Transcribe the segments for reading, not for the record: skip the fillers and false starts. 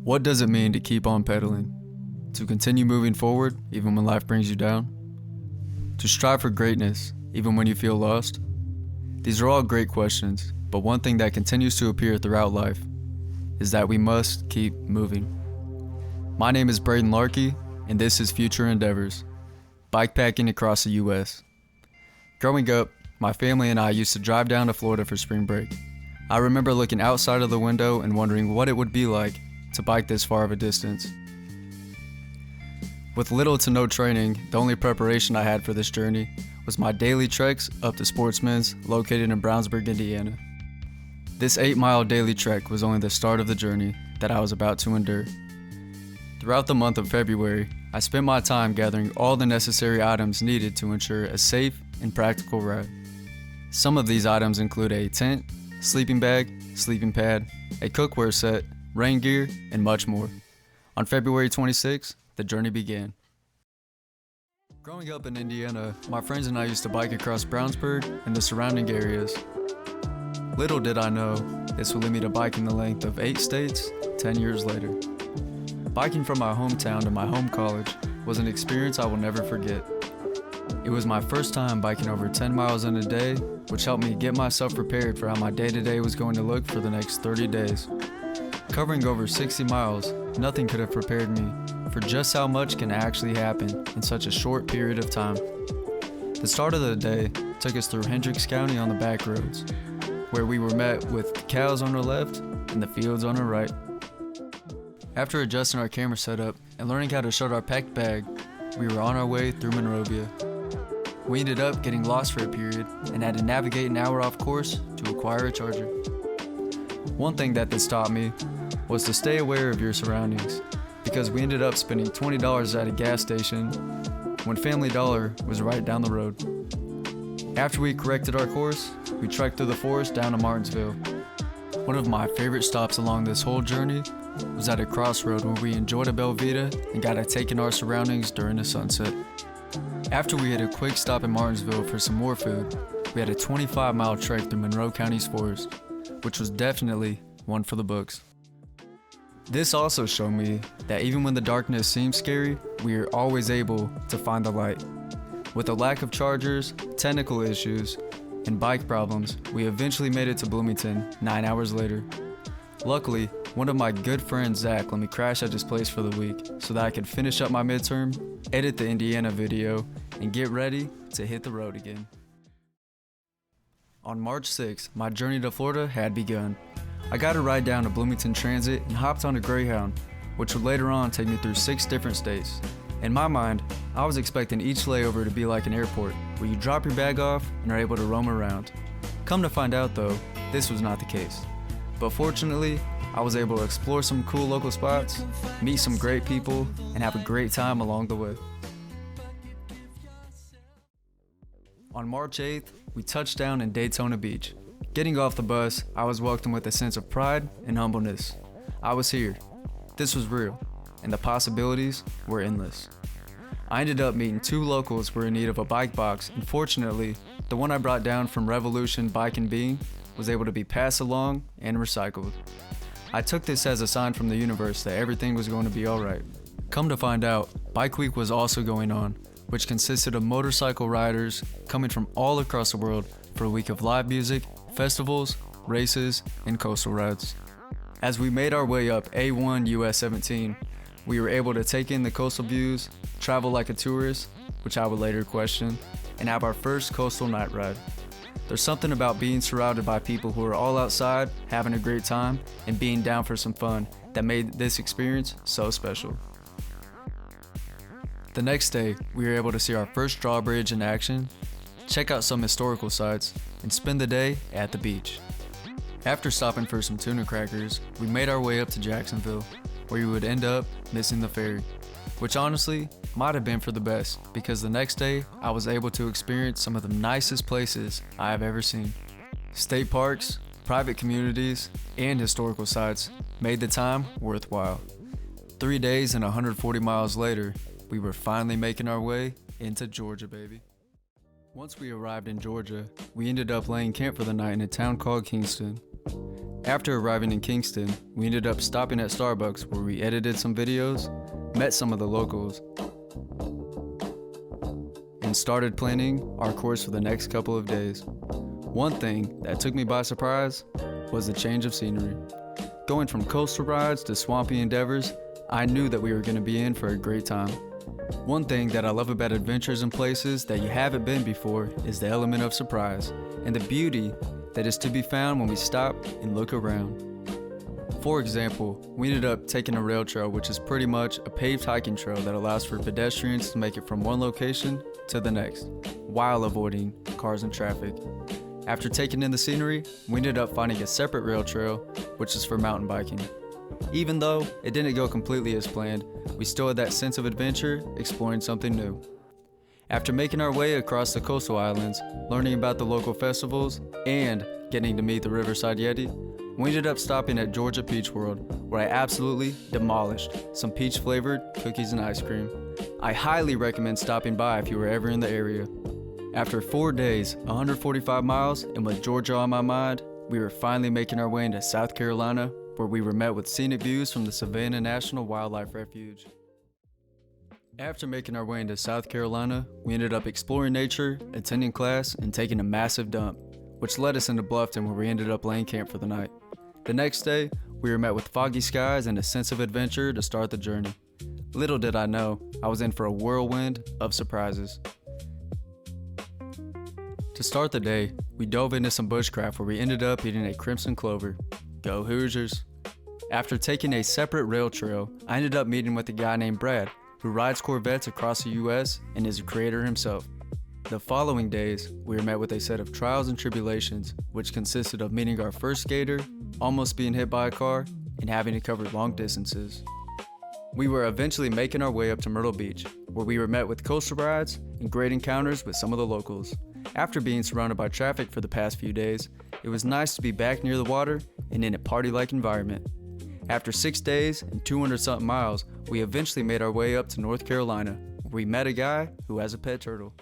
What does it mean to keep on pedaling? To continue moving forward even when life brings you down? To strive for greatness even when you feel lost? These are all great questions, but one thing that continues to appear throughout life is that we must keep moving. My name is Braden Larkey, and this is Future Endeavors, Bikepacking Across the US. Growing up, my family and I used to drive down to Florida for spring break. I remember looking outside of the window and wondering what it would be like to bike this far of a distance. With little to no training, the only preparation I had for this journey was my daily treks up to Sportsman's located in Brownsburg, Indiana. This 8-mile daily trek was only the start of the journey that I was about to endure. Throughout the month of February, I spent my time gathering all the necessary items needed to ensure a safe and practical ride. Some of these items include a tent, sleeping bag, sleeping pad, a cookware set, rain gear, and much more. On February 26th, the journey began. Growing up in Indiana, my friends and I used to bike across Brownsburg and the surrounding areas. Little did I know, this would lead me to biking the length of 8 states 10 years later. Biking from my hometown to my home college was an experience I will never forget. It was my first time biking over 10 miles in a day, which helped me get myself prepared for how my day-to-day was going to look for the next 30 days. Covering over 60 miles, nothing could have prepared me for just how much can actually happen in such a short period of time. The start of the day took us through Hendricks County on the back roads, where we were met with cows on our left and the fields on our right. After adjusting our camera setup and learning how to shut our packed bag, we were on our way through Monrovia. We ended up getting lost for a period and had to navigate an hour off course to acquire a charger. One thing that this taught me was to stay aware of your surroundings, because we ended up spending $20 at a gas station when Family Dollar was right down the road. After we corrected our course, we trekked through the forest down to Martinsville. One of my favorite stops along this whole journey was at a crossroad where we enjoyed a Belvita and got to take in our surroundings during the sunset. After we had a quick stop in Martinsville for some more food, we had a 25-mile trek through Monroe County's forest, which was definitely one for the books. This also showed me that even when the darkness seems scary, we are always able to find the light. With a lack of chargers, technical issues, and bike problems, we eventually made it to Bloomington 9 hours later. Luckily, one of my good friends, Zach, let me crash at his place for the week so that I could finish up my midterm, edit the Indiana video, and get ready to hit the road again. On March 6th, my journey to Florida had begun. I got a ride down to Bloomington Transit and hopped on a Greyhound, which would later on take me through 6 different states. In my mind, I was expecting each layover to be like an airport, where you drop your bag off and are able to roam around. Come to find out though, this was not the case. But fortunately, I was able to explore some cool local spots, meet some great people, and have a great time along the way. On March 8th, we touched down in Daytona Beach. Getting off the bus, I was welcomed with a sense of pride and humbleness. I was here. This was real, and the possibilities were endless. I ended up meeting 2 locals who were in need of a bike box, and fortunately, the one I brought down from Revolution Bike and Being was able to be passed along and recycled. I took this as a sign from the universe that everything was going to be alright. Come to find out, Bike Week was also going on, which consisted of motorcycle riders coming from all across the world for a week of live music, festivals, races, and coastal rides. As we made our way up A1 US 17, we were able to take in the coastal views, travel like a tourist, which I would later question, and have our first coastal night ride. There's something about being surrounded by people who are all outside, having a great time, and being down for some fun that made this experience so special. The next day, we were able to see our first drawbridge in action, check out some historical sites, and spend the day at the beach. After stopping for some tuna crackers, we made our way up to Jacksonville, where we would end up missing the ferry, which honestly might have been for the best, because the next day I was able to experience some of the nicest places I have ever seen. State parks, private communities, and historical sites made the time worthwhile. 3 days and 140 miles later, we were finally making our way into Georgia, baby. Once we arrived in Georgia, we ended up laying camp for the night in a town called Kingston. After arriving in Kingston, we ended up stopping at Starbucks where we edited some videos, met some of the locals, and started planning our course for the next couple of days. One thing that took me by surprise was the change of scenery. Going from coastal rides to swampy endeavors, I knew that we were going to be in for a great time. One thing that I love about adventures in places that you haven't been before is the element of surprise and the beauty that is to be found when we stop and look around. For example, we ended up taking a rail trail, which is pretty much a paved hiking trail that allows for pedestrians to make it from one location to the next, while avoiding cars and traffic. After taking in the scenery, we ended up finding a separate rail trail, which is for mountain biking. Even though it didn't go completely as planned, we still had that sense of adventure, exploring something new. After making our way across the coastal islands, learning about the local festivals, and getting to meet the Riverside Yeti, we ended up stopping at Georgia Peach World, where I absolutely demolished some peach-flavored cookies and ice cream. I highly recommend stopping by if you were ever in the area. After 4 days, 145 miles, and with Georgia on my mind, we were finally making our way into South Carolina, where we were met with scenic views from the Savannah National Wildlife Refuge. After making our way into South Carolina, we ended up exploring nature, attending class, and taking a massive dump, which led us into Bluffton, where we ended up laying camp for the night. The next day, we were met with foggy skies and a sense of adventure to start the journey. Little did I know, I was in for a whirlwind of surprises. To start the day, we dove into some bushcraft where we ended up eating a crimson clover. Go Hoosiers! After taking a separate rail trail, I ended up meeting with a guy named Brad, who rides Corvettes across the US and is a creator himself. The following days, we were met with a set of trials and tribulations, which consisted of meeting our first skater, almost being hit by a car, and having to cover long distances. We were eventually making our way up to Myrtle Beach, where we were met with coastal rides and great encounters with some of the locals. After being surrounded by traffic for the past few days, it was nice to be back near the water and in a party-like environment. After 6 days and 200-something miles, we eventually made our way up to North Carolina, where we met a guy who has a pet turtle.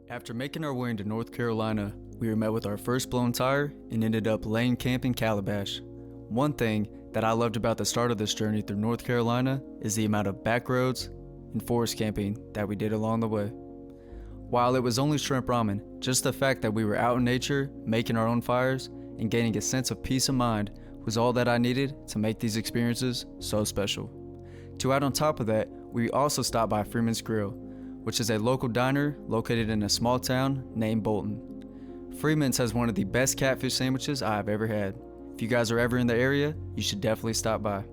After making our way into North Carolina, we were met with our first blown tire and ended up laying camp in Calabash. One thing that I loved about the start of this journey through North Carolina is the amount of back roads and forest camping that we did along the way. While it was only shrimp ramen, just the fact that we were out in nature, making our own fires, and gaining a sense of peace of mind was all that I needed to make these experiences so special. To add on top of that, we also stopped by Freeman's Grill, which is a local diner located in a small town named Bolton. Freeman's has one of the best catfish sandwiches I have ever had. If you guys are ever in the area, you should definitely stop by.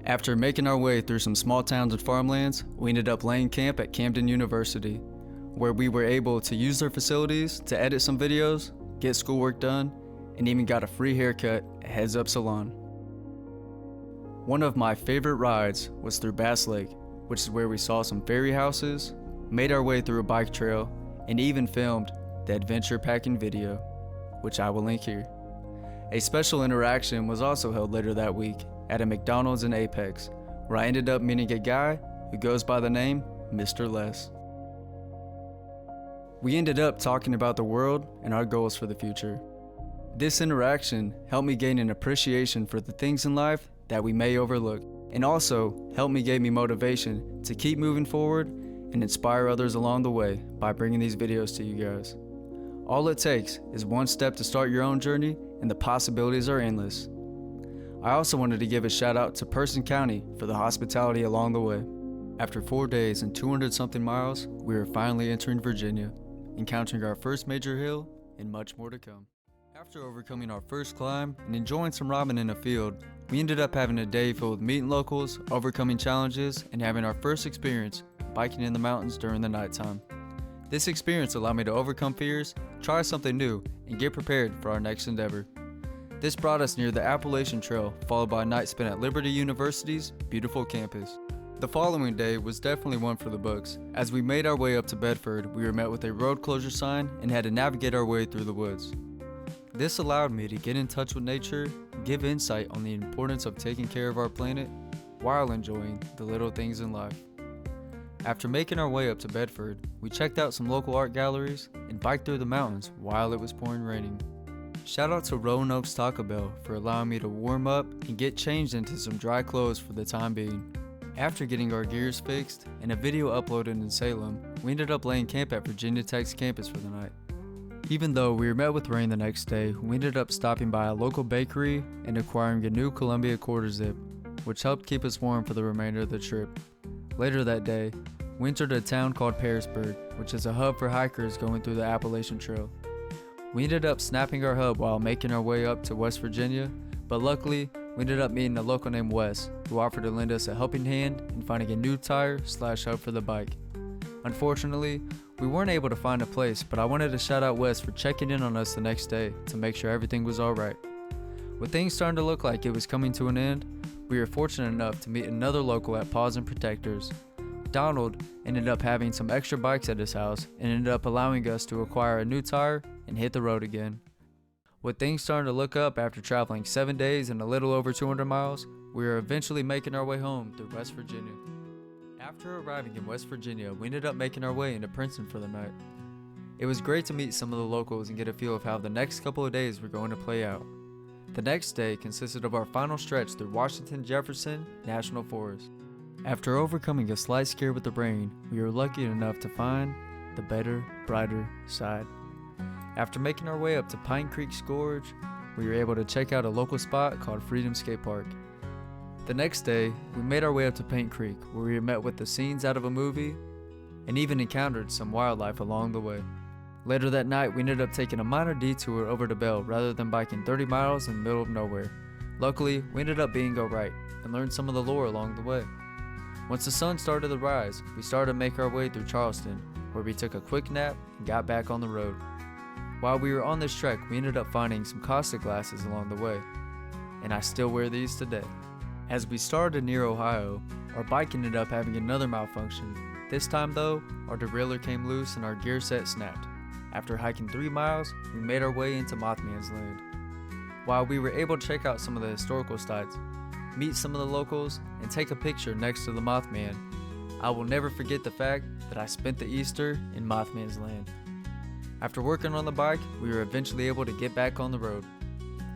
After making our way through some small towns and farmlands, we ended up laying camp at Camden University, where we were able to use their facilities to edit some videos, get schoolwork done, and even got a free haircut at Heads Up Salon. One of my favorite rides was through Bass Lake, which is where we saw some ferry houses, made our way through a bike trail, and even filmed the adventure packing video, which I will link here. A special interaction was also held later that week at a McDonald's in Apex, where I ended up meeting a guy who goes by the name Mr. Les. We ended up talking about the world and our goals for the future. This interaction helped me gain an appreciation for the things in life that we may overlook, and also helped me give me motivation to keep moving forward and inspire others along the way by bringing these videos to you guys. All it takes is one step to start your own journey, and the possibilities are endless. I also wanted to give a shout out to Person County for the hospitality along the way. After 4 days and 200-something miles, we were finally entering Virginia, encountering our first major hill and much more to come. After overcoming our first climb and enjoying some ramen in a field, we ended up having a day filled with meeting locals, overcoming challenges, and having our first experience biking in the mountains during the nighttime. This experience allowed me to overcome fears, try something new, and get prepared for our next endeavor. This brought us near the Appalachian Trail, followed by a night spent at Liberty University's beautiful campus. The following day was definitely one for the books. As we made our way up to Bedford, we were met with a road closure sign and had to navigate our way through the woods. This allowed me to get in touch with nature, give insight on the importance of taking care of our planet while enjoying the little things in life. After making our way up to Bedford, we checked out some local art galleries and biked through the mountains while it was pouring raining. Shout out to Roanoke's Taco Bell for allowing me to warm up and get changed into some dry clothes for the time being. After getting our gears fixed and a video uploaded in Salem, we ended up laying camp at Virginia Tech's campus for the night. Even though we were met with rain the next day, we ended up stopping by a local bakery and acquiring a new Columbia quarter zip, which helped keep us warm for the remainder of the trip. Later that day, we entered a town called Pearisburg, which is a hub for hikers going through the Appalachian Trail. We ended up snapping our hub while making our way up to West Virginia, but luckily, we ended up meeting a local named Wes, who offered to lend us a helping hand in finding a new tire/hub for the bike. Unfortunately, we weren't able to find a place, but I wanted to shout out Wes for checking in on us the next day to make sure everything was alright. With things starting to look like it was coming to an end, we were fortunate enough to meet another local at Paws and Protectors. Donald ended up having some extra bikes at his house and ended up allowing us to acquire a new tire and hit the road again. With things starting to look up after traveling 7 days and a little over 200 miles, we were eventually making our way home through West Virginia. After arriving in West Virginia, we ended up making our way into Princeton for the night. It was great to meet some of the locals and get a feel of how the next couple of days were going to play out. The next day consisted of our final stretch through Washington-Jefferson National Forest. After overcoming a slight scare with the rain, we were lucky enough to find the better, brighter side. After making our way up to Pine Creek Gorge, we were able to check out a local spot called Freedom Skate Park. The next day, we made our way up to Paint Creek, where we were met with the scenes out of a movie and even encountered some wildlife along the way. Later that night, we ended up taking a minor detour over to Bell rather than biking 30 miles in the middle of nowhere. Luckily, we ended up being alright and learned some of the lore along the way. Once the sun started to rise, we started to make our way through Charleston, where we took a quick nap and got back on the road. While we were on this trek, we ended up finding some Costa glasses along the way, and I still wear these today. As we started near Ohio, our bike ended up having another malfunction. This time though, our derailleur came loose and our gear set snapped. After hiking 3 miles, we made our way into Mothman's Land. While we were able to check out some of the historical sites, meet some of the locals, and take a picture next to the Mothman, I will never forget the fact that I spent the Easter in Mothman's Land. After working on the bike, we were eventually able to get back on the road.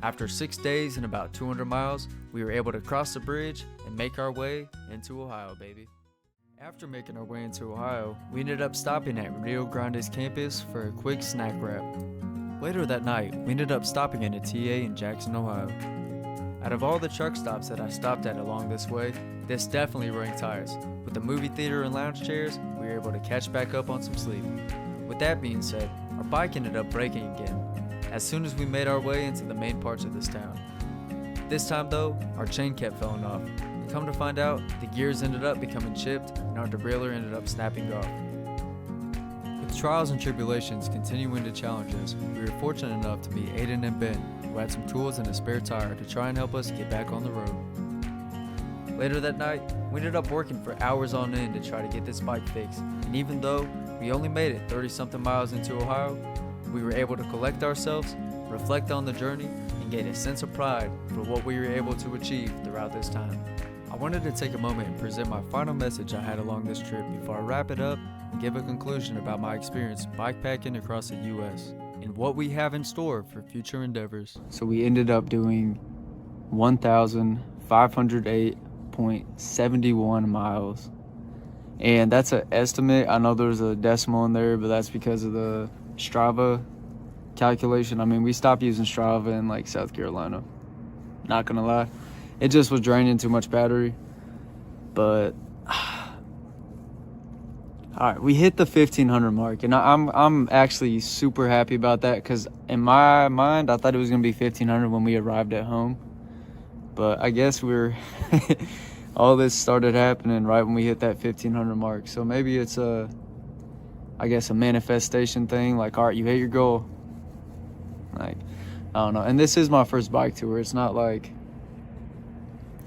After 6 days and about 200 miles, we were able to cross the bridge and make our way into Ohio, baby. After making our way into Ohio, we ended up stopping at Rio Grande's campus for a quick snack wrap. Later that night, we ended up stopping at a TA in Jackson, Ohio. Out of all the truck stops that I stopped at along this way, this definitely ranked highest. With the movie theater and lounge chairs, we were able to catch back up on some sleep. With that being said, our bike ended up breaking again as soon as we made our way into the main parts of this town. This time though, our chain kept falling off. Come to find out, the gears ended up becoming chipped and our derailleur ended up snapping off. With trials and tribulations continuing to challenge us, we were fortunate enough to meet Aiden and Ben, who had some tools and a spare tire to try and help us get back on the road. Later that night, we ended up working for hours on end to try to get this bike fixed, and even though we only made it 30-something miles into Ohio, we were able to collect ourselves, reflect on the journey, and gain a sense of pride for what we were able to achieve throughout this time. I wanted to take a moment and present my final message I had along this trip before I wrap it up and give a conclusion about my experience bikepacking across the US and what we have in store for future endeavors. So we ended up doing 1,508.71 miles. And that's an estimate. I know there's a decimal in there, but that's because of the Strava calculation. I mean, we stopped using Strava in like South Carolina. Not gonna lie. It just was draining too much battery. But all right, we hit the 1,500 mark, and I'm actually super happy about that because in my mind, I thought it was gonna be 1,500 when we arrived at home. But I guess we're all this started happening right when we hit that 1,500 mark. So maybe it's a manifestation thing. Like, all right, you hit your goal. Like, I don't know. And this is my first bike tour. It's not like,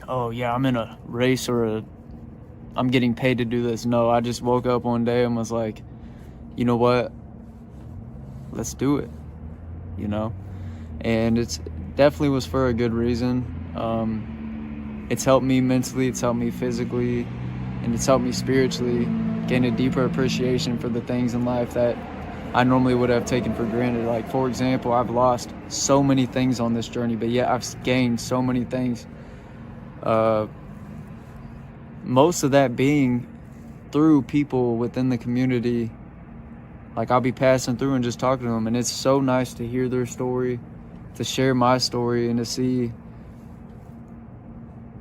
oh yeah, I'm in a race or I'm getting paid to do this. No, I just woke up one day and was like, you know what? Let's do it. You know? And it's definitely was for a good reason. It's helped me mentally, it's helped me physically, and it's helped me spiritually gain a deeper appreciation for the things in life that I normally would have taken for granted. Like, for example, I've lost so many things on this journey, but yet I've gained so many things. Most of that being through people within the community. Like, I'll be passing through and just talking to them, and it's so nice to hear their story, to share my story, and to see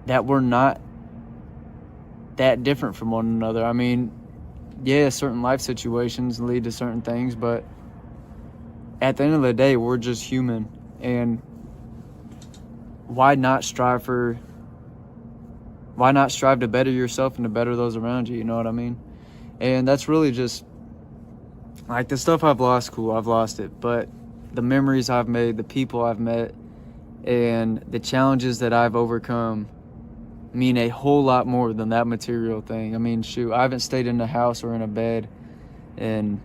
that we're not that different from one another. I mean, yeah, certain life situations lead to certain things, but at the end of the day, we're just human. And why not strive to better yourself and to better those around you? You know what I mean? And that's really just, like, the stuff I've lost, cool, I've lost it. But the memories I've made, the people I've met, and the challenges that I've overcome mean a whole lot more than that material thing. I mean, shoot, I haven't stayed in a house or in a bed in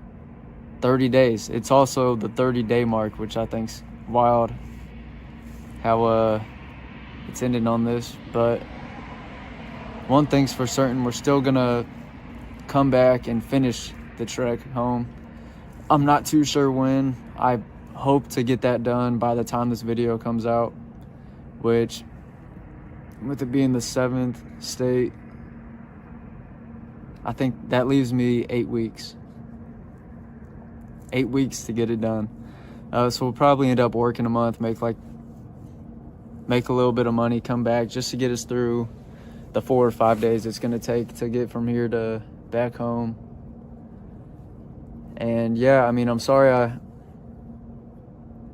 30 days. It's also the 30-day mark, which I think's wild how it's ending on this. But one thing's for certain, we're still gonna come back and finish the trek home. I'm not too sure when. I hope to get that done by the time this video comes out, which, with it being the 7th state, I think that leaves me 8 weeks. 8 weeks to get it done. So we'll probably end up working a month, make a little bit of money, come back just to get us through the 4 or 5 days it's gonna take to get from here to back home. And yeah, I mean, I'm sorry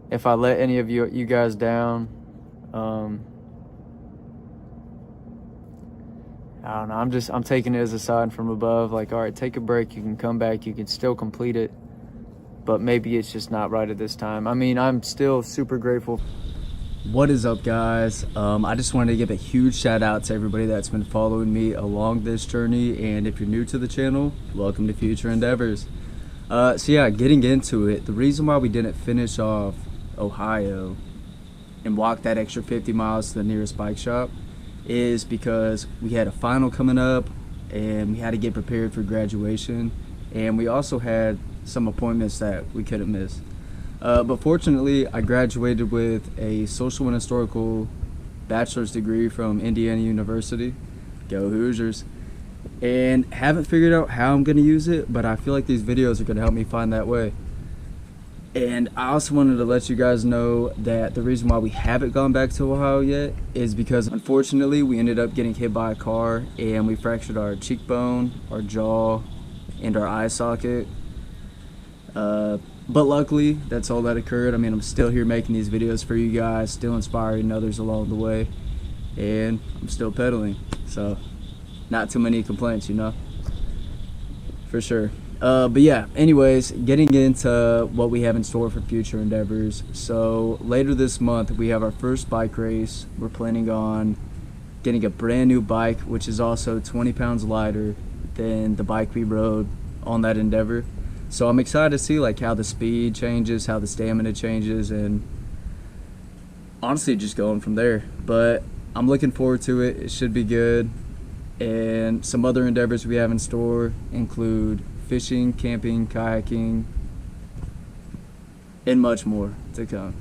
if I let any of you guys down. I don't know, I'm taking it as a sign from above, like, all right, take a break, you can come back, you can still complete it, but maybe it's just not right at this time. I mean, I'm still super grateful. What is up, guys? I just wanted to give a huge shout out to everybody that's been following me along this journey, and if you're new to the channel, welcome to Future Endeavors. So yeah, getting into it, the reason why we didn't finish off Ohio and walk that extra 50 miles to the nearest bike shop is because we had a final coming up and we had to get prepared for graduation, and we also had some appointments that we couldn't miss. But fortunately, I graduated with a social and historical bachelor's degree from Indiana University. Go Hoosiers. And haven't figured out how I'm going to use it, but I feel like these videos are going to help me find that way. And I also wanted to let you guys know that the reason why we haven't gone back to Ohio yet is because, unfortunately, we ended up getting hit by a car and we fractured our cheekbone, our jaw, and our eye socket. But luckily, that's all that occurred. I mean, I'm still here making these videos for you guys, still inspiring others along the way, and I'm still pedaling. So, not too many complaints, you know, for sure. But yeah, anyways, getting into what we have in store for future endeavors. So later this month, we have our first bike race. We're planning on getting a brand new bike, which is also 20 pounds lighter than the bike we rode on that endeavor. So I'm excited to see like how the speed changes, how the stamina changes, and honestly just going from there. But I'm looking forward to it. It should be good. And some other endeavors we have in store include fishing, camping, kayaking, and much more to come.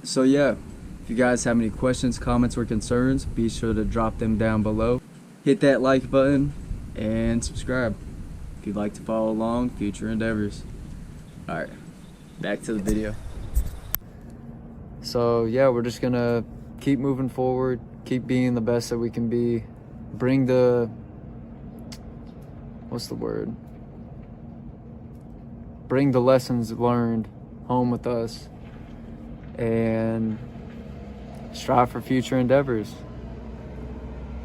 So yeah, if you guys have any questions, comments, or concerns, be sure to drop them down below. Hit that like button and subscribe if you'd like to follow along future endeavors. Alright, back to the video. So yeah, we're just gonna keep moving forward, keep being the best that we can be, bring the, what's the word? Bring the lessons learned home with us and strive for future endeavors.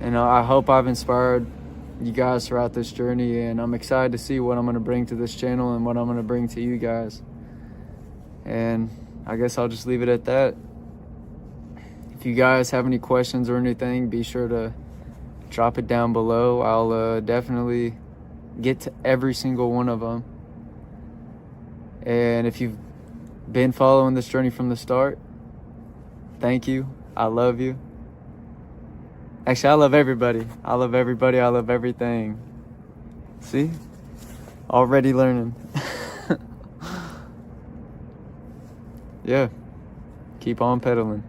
And I hope I've inspired you guys throughout this journey, and I'm excited to see what I'm going to bring to this channel and what I'm going to bring to you guys. And I guess I'll just leave it at that. If you guys have any questions or anything, be sure to drop it down below. I'll definitely get to every single one of them. And if you've been following this journey from the start, thank you. I love you. Actually, I love everybody. I love everybody. I love everything. See? Already learning. yeah, keep on pedaling.